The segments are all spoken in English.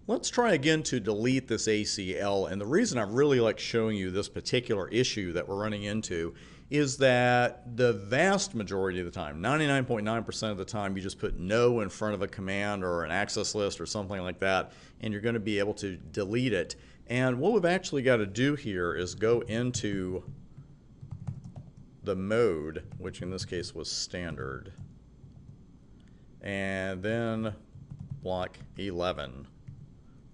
Let's try again to delete this ACL, and the reason I really like showing you this particular issue that we're running into is that the vast majority of the time, 99.9% of the time, you just put no in front of a command or an access list or something like that, and you're going to be able to delete it. And what we've actually got to do here is go into the mode, which in this case was standard, and then block 11.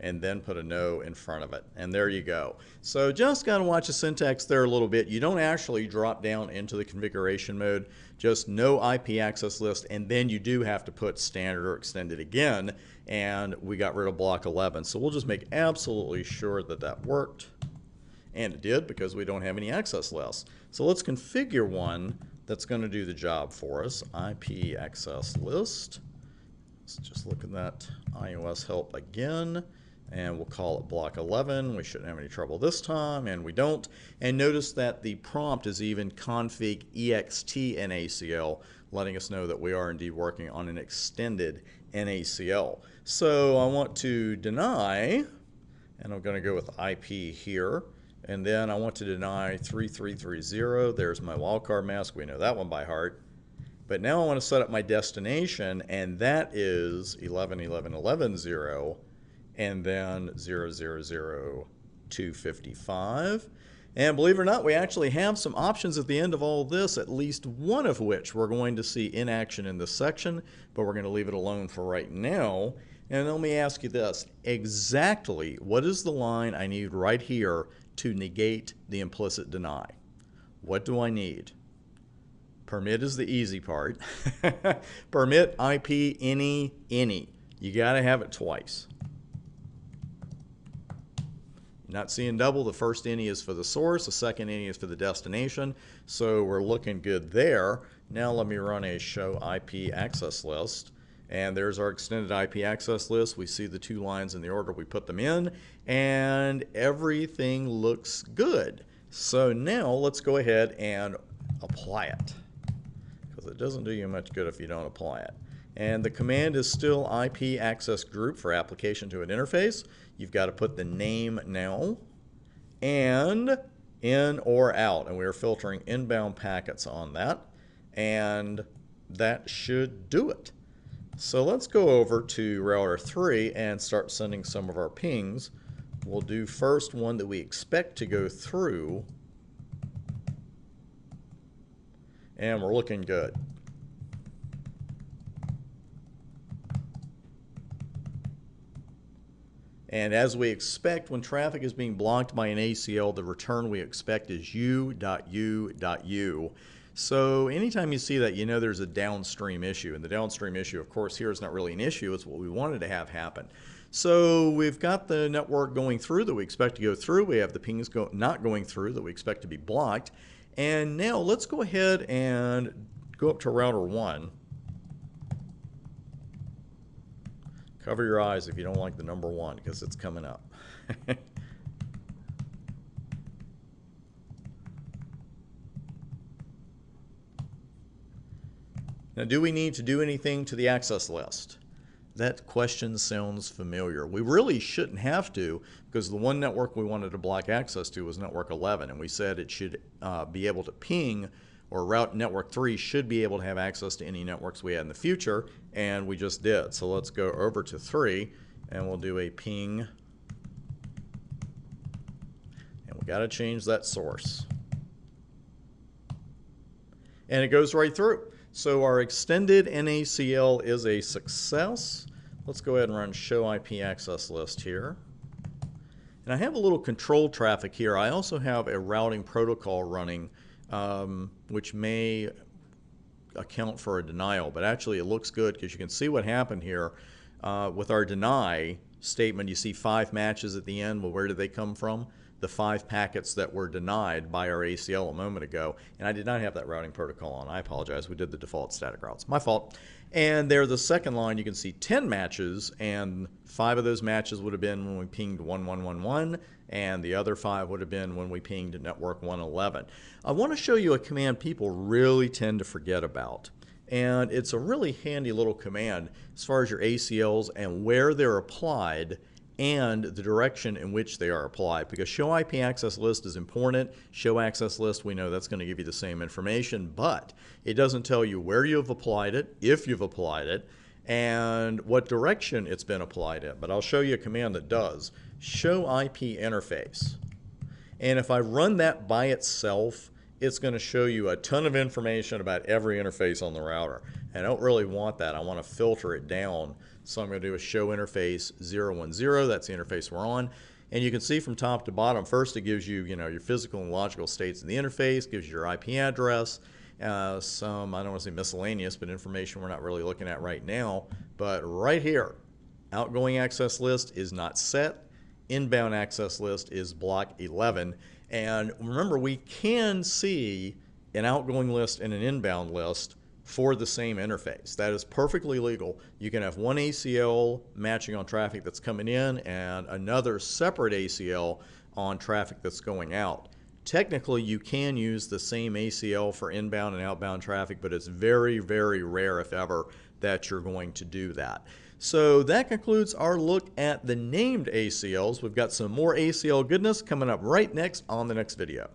And then put a no in front of it. And there you go. So just got to watch the syntax there a little bit. You don't actually drop down into the configuration mode, just no IP access list, and then you do have to put standard or extended again, and we got rid of block 11. So we'll just make absolutely sure that that worked. And it did, because we don't have any access lists. So let's configure one that's going to do the job for us. IP access list. Let's just look at that iOS help again. And we'll call it block 11. We shouldn't have any trouble this time, and we don't. And notice that the prompt is even config ext NACL, letting us know that we are indeed working on an extended NACL. So I want to deny, and I'm going to go with IP here. And then I want to deny 3330. There's my wildcard mask. We know that one by heart. But now I want to set up my destination, and that is 11.11.11.0. and then 0.0.0.255. And believe it or not, we actually have some options at the end of all this, at least one of which we're going to see in action in this section, but we're going to leave it alone for right now. And let me ask you this, exactly what is the line I need right here to negate the implicit deny? What do I need? Permit is the easy part. Permit IP any. You got to have it twice. Not seeing double. The first any is for the source, the second any is for the destination, so we're looking good there. Now let me run a show IP access list, and there's our extended IP access list. We see the two lines in the order we put them in, and everything looks good. So now let's go ahead and apply it, because it doesn't do you much good if you don't apply it. And the command is still IP access group for application to an interface. You've got to put the name now and in or out. And we are filtering inbound packets on that. And that should do it. So let's go over to router 3 and start sending some of our pings. We'll do first one that we expect to go through. And we're looking good. And as we expect, when traffic is being blocked by an ACL, the return we expect is u.u.u. So anytime you see that, you know there's a downstream issue. And the downstream issue, of course, here is not really an issue. It's what we wanted to have happen. So we've got the network going through that we expect to go through. We have the pings not going through that we expect to be blocked. And now let's go ahead and go up to router 1. Cover your eyes if you don't like the number 1, because it's coming up. Now, do we need to do anything to the access list? That question sounds familiar. We really shouldn't have to, because the one network we wanted to block access to was network 11, and we said it should be able to ping, or route network 3 should be able to have access to any networks we had in the future, and we just did. So let's go over to 3, and we'll do a ping, and we got to change that source. And it goes right through. So our extended NACL is a success. Let's go ahead and run show IP access list here. And I have a little control traffic here. I also have a routing protocol running, which may account for a denial, but actually it looks good, because you can see what happened here with our deny statement. You see 5 matches at the end. Well, where did they come from? The 5 packets that were denied by our ACL a moment ago. And I did not have that routing protocol on. I apologize. We did the default static routes. My fault. And there, the second line, you can see 10 matches, and 5 of those matches would have been when we pinged 1111, and the other 5 would have been when we pinged network 111. I want to show you a command people really tend to forget about. And it's a really handy little command as far as your ACLs and where they're applied and the direction in which they are applied, because show IP access list is important. Show access list, we know that's going to give you the same information, but it doesn't tell you where you've applied it, if you've applied it, and what direction it's been applied in. But I'll show you a command that does. Show IP interface. And if I run that by itself, it's going to show you a ton of information about every interface on the router. And I don't really want that. I want to filter it down. So I'm going to do a show interface 010. That's the interface we're on. And you can see from top to bottom, first it gives you, your physical and logical states in the interface, gives you your IP address, some, I don't want to say miscellaneous, but information we're not really looking at right now. But right here, outgoing access list is not set. Inbound access list is block 11. And remember, we can see an outgoing list and an inbound list for the same interface. That is perfectly legal. You can have one ACL matching on traffic that's coming in and another separate ACL on traffic that's going out. Technically, you can use the same ACL for inbound and outbound traffic, but it's very, very rare, if ever, that you're going to do that. So that concludes our look at the named ACLs. We've got some more ACL goodness coming up right next on the next video.